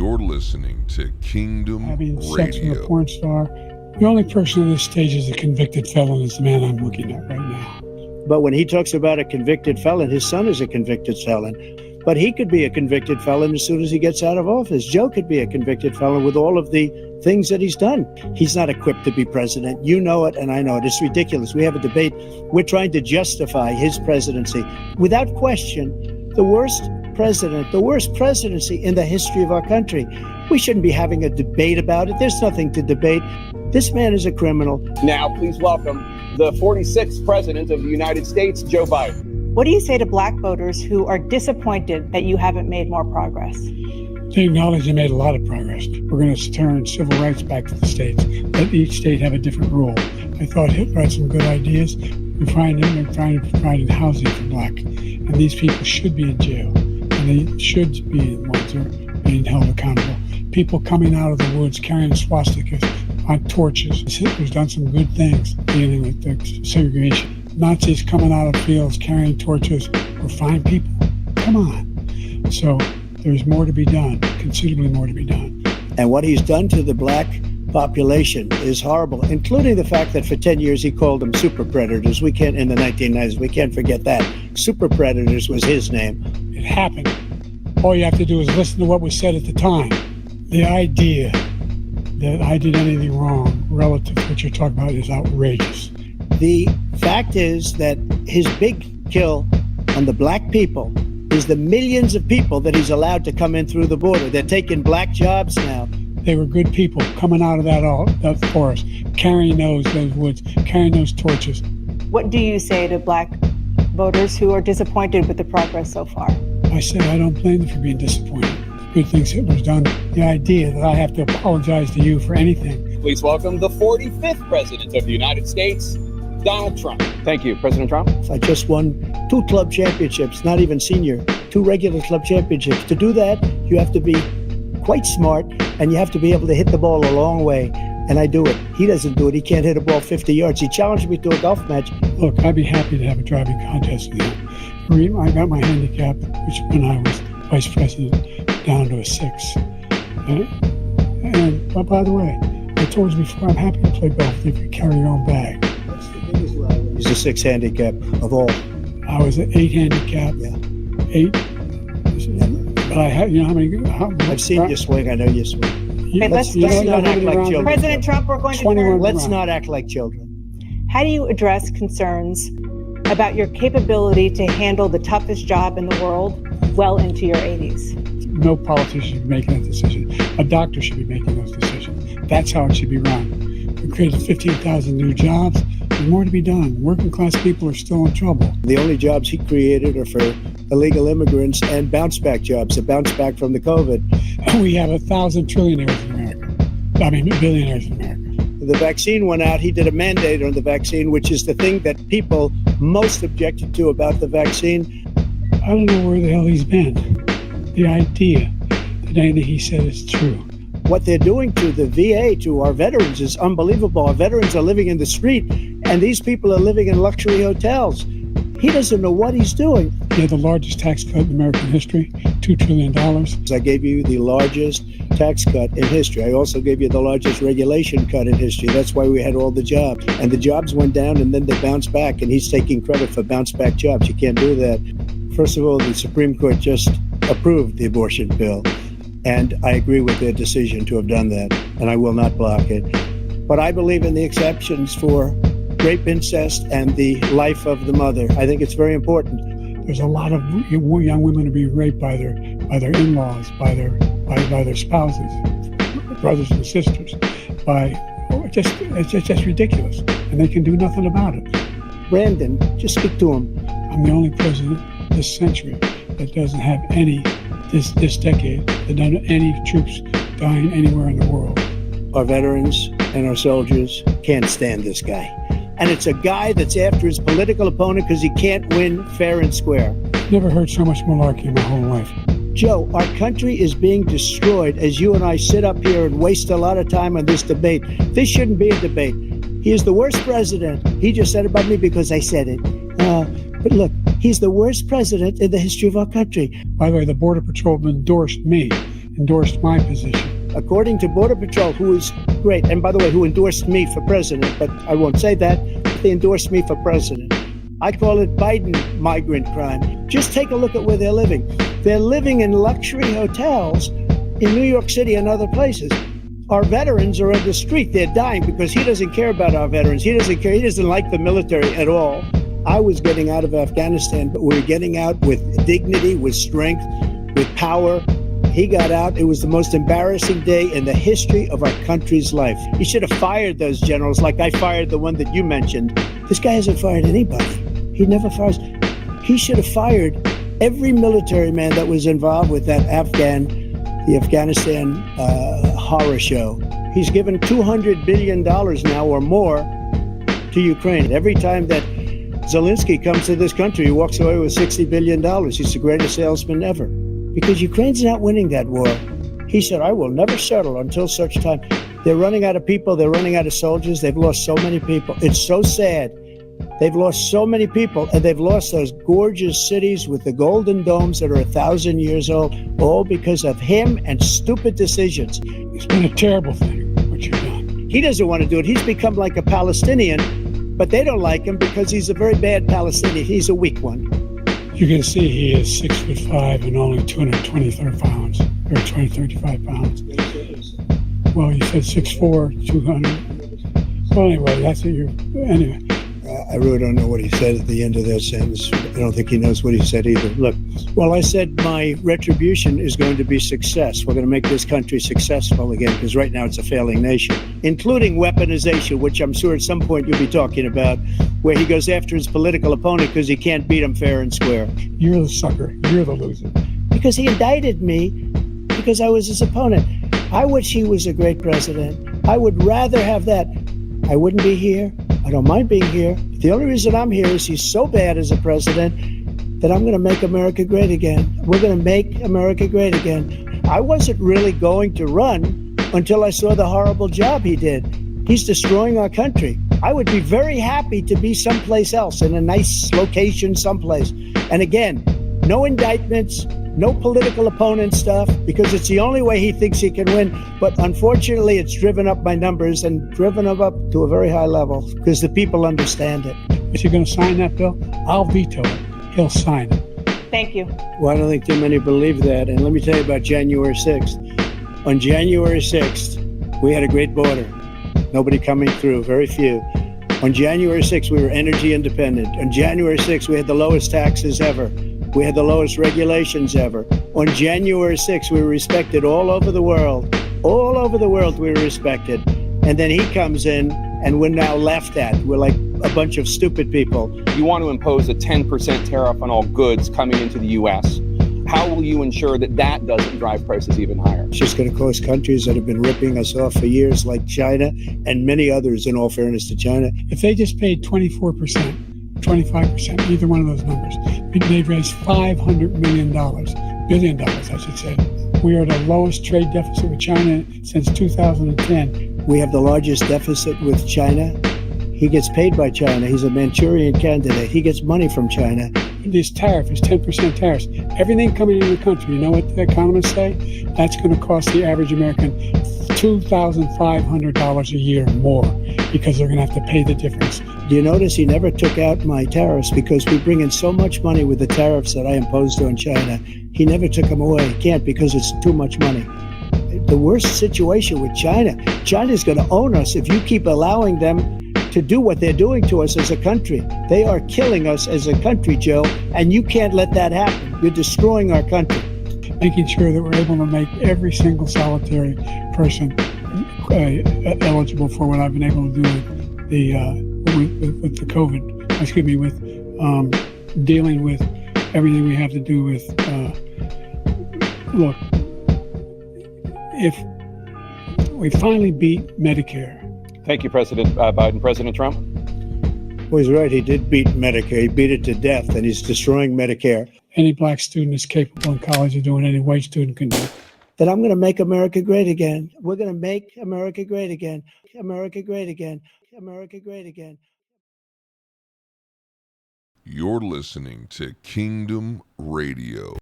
You're listening to Kingdom Having sex with a Radio. porn star. The only person on this stage is a convicted felon is the man I'm looking at right now. But when he talks about a convicted felon, his son is a convicted felon. But he could be a convicted felon as soon as he gets out of office. Joe could be a convicted felon with all of the things that he's done. He's not equipped to be president. You know it, and I know it. It's ridiculous. We have a debate. We're trying to justify his presidency. Without question, the worst president, the worst presidency in the history of our country. We shouldn't be having a debate about it. There's nothing to debate. This man is a criminal. Now, please welcome the 46th president of the United States, Joe Biden. What do you say to black voters who are disappointed that you haven't made more progress? They acknowledge they made a lot of progress. We're going to turn civil rights back to the states. Let each state have a different rule. I thought Hitler had some good ideas. We're providing housing for black. And these people should be in jail. And they should be the ones that are being held accountable. People coming out of the woods carrying swastikas on torches. Hitler's done some good things dealing with the segregation. Nazis coming out of fields carrying torches were fine people. Come on. So there's more to be done, considerably more to be done. And what he's done to the black population is horrible, including the fact that for 10 years he called them super predators. We can't, in the 1990s, we can't forget that. Super predators was his name. It happened. All you have to do is listen to what was said at the time. The idea that I did anything wrong relative to what you're talking about is outrageous. The fact is that his big kill on the black people is the millions of people that he's allowed to come in through the border. They're taking black jobs now. They were good people coming out of that forest, carrying those woods, carrying those torches. What do you say to black voters who are disappointed with the progress so far? I say I don't blame them for being disappointed. Good things Hitler's done. The idea that I have to apologize to you for anything. Please welcome the 45th president of the United States, Donald Trump. Thank you, President Trump. I just won 2 club championships, not even senior, 2 regular club championships. To do that, you have to be quite smart and you have to be able to hit the ball a long way. And I do it. He doesn't do it. He can't hit a ball 50 yards. He challenged me to a golf match. Look, I'd be happy to have a driving contest with you. I got my handicap, which when I was vice president, down to a 6. But by the way, I told you before, I'm happy to play golf if you carry your own bag. That's the biggest lie. He's a 6 handicap of all. I was an 8 handicap. Yeah. 8. But I had, you know how many? I've seen you swing. I know you swing. Okay, let's not act like children. President Trump, we're going to 21 turn. Let's not act like children. How do you address concerns about your capability to handle the toughest job in the world well into your 80s? No politician should be making that decision. A doctor should be making those decisions. That's how it should be run. We created 15,000 new jobs. There's more to be done. Working class people are still in trouble. The only jobs he created are for illegal immigrants and bounce back jobs, a bounce back from the COVID. We have 1,000 trillionaires in America. Billionaires in America. The vaccine went out. He did a mandate on the vaccine, which is the thing that people most objected to about the vaccine. I don't know where the hell he's been. The idea that anything he said is true. What they're doing to the VA, to our veterans, is unbelievable. Our veterans are living in the street, and these people are living in luxury hotels. He doesn't know what he's doing. He had the largest tax cut in American history, $2 trillion. I gave you the largest tax cut in history. I also gave you the largest regulation cut in history. That's why we had all the jobs. And the jobs went down, and then they bounced back, and he's taking credit for bounce back jobs. You can't do that. First of all, the Supreme Court just approved the abortion bill. And I agree with their decision to have done that, and I will not block it. But I believe in the exceptions for rape, incest, and the life of the mother. I think it's very important. There's a lot of young women are being raped by their in-laws, by their spouses, brothers and sisters. It's just ridiculous, and they can do nothing about it. Brandon, just speak to him. I'm the only president this century that doesn't have this decade, that doesn't have any troops dying anywhere in the world. Our veterans and our soldiers can't stand this guy. And it's a guy that's after his political opponent because he can't win fair and square. Never heard so much malarkey in my whole life. Joe, our country is being destroyed as you and I sit up here and waste a lot of time on this debate. This shouldn't be a debate. He is the worst president. He just said about me because I said it. But look, he's the worst president in the history of our country. By the way, the Border Patrol endorsed me endorsed my position. According to Border Patrol, who is great, and by the way, who endorsed me for president, but I won't say that, they endorsed me for president. I call it Biden migrant crime. Just take a look at where they're living. They're living in luxury hotels in New York City and other places. Our veterans are on the street. They're dying because he doesn't care about our veterans. He doesn't care. He doesn't like the military at all. I was getting out of Afghanistan, but we were getting out with dignity, with strength, with power. He got out. It was the most embarrassing day in the history of our country's life. He should have fired those generals like I fired the one that you mentioned. This guy hasn't fired anybody. He never fires. He should have fired every military man that was involved with the Afghanistan horror show. He's given $200 billion now or more to Ukraine. Every time that Zelensky comes to this country, he walks away with $60 billion. He's the greatest salesman ever. Because Ukraine's not winning that war. He said, I will never settle until such time. They're running out of people. They're running out of soldiers. They've lost so many people. It's so sad. They've lost so many people, and they've lost those gorgeous cities with the golden domes that are 1,000 years old, all because of him and stupid decisions. It's been a terrible thing, what you've done. He doesn't want to do it. He's become like a Palestinian, but they don't like him because he's a very bad Palestinian. He's a weak one. You can see he is 6'5" and only 223 pounds, or 235 pounds. Well, you said 6'4", 200. Well, anyway, that's what anyway. I really don't know what he said at the end of that sentence. I don't think he knows what he said either. Look, well, I said my retribution is going to be success. We're going to make this country successful again, because right now it's a failing nation, including weaponization, which I'm sure at some point you'll be talking about, where he goes after his political opponent because he can't beat him fair and square. You're the sucker. You're the loser. Because he indicted me because I was his opponent. I wish he was a great president. I would rather have that. I wouldn't be here. I don't mind being here. The only reason I'm here is he's so bad as a president that I'm going to make America great again. We're going to make America great again. I wasn't really going to run until I saw the horrible job he did. He's destroying our country. I would be very happy to be someplace else, in a nice location someplace. And again, no indictments, no political opponent stuff, because it's the only way he thinks he can win. But unfortunately, it's driven up my numbers and driven them up to a very high level because the people understand it. Is he going to sign that bill? I'll veto it. He'll sign it. Thank you. Well, I don't think too many believe that. And let me tell you about January 6th. On January 6th, we had a great border. Nobody coming through, very few. On January 6th, we were energy independent. On January 6th, we had the lowest taxes ever. We had the lowest regulations ever. On January 6th, we were respected all over the world. All over the world, we were respected. And then he comes in, and we're now laughed at. We're like a bunch of stupid people. You want to impose a 10% tariff on all goods coming into the U.S. How will you ensure that that doesn't drive prices even higher? It's just going to cost countries that have been ripping us off for years, like China and many others, in all fairness to China. If they just paid 24%, 25%, either one of those numbers, they've raised $500 billion, I should say. We are the lowest trade deficit with China since 2010. We have the largest deficit with China. He gets paid by China. He's a Manchurian candidate. He gets money from China. This tariff is 10% tariffs. Everything coming into the country, you know what the economists say? That's going to cost the average American $2,500 a year more, because they're going to have to pay the difference. Do you notice he never took out my tariffs because we bring in so much money with the tariffs that I imposed on China? He never took them away. He can't, because it's too much money. The worst situation with China, China's going to own us if you keep allowing them to do what they're doing to us as a country. They are killing us as a country, Joe, and you can't let that happen. You're destroying our country. Making sure that we're able to make every single solitary person eligible for what I've been able to do with the COVID, excuse me, with dealing with everything we have to do with, look, if we finally beat Medicare. Thank you, President Biden. President Trump? Well, he's right. He did beat Medicare. He beat it to death, and he's destroying Medicare. Any black student is capable in college of doing any white student can do. That I'm going to make America great again. We're going to make America great again. America great again. America great again. You're listening to Kingdom Radio.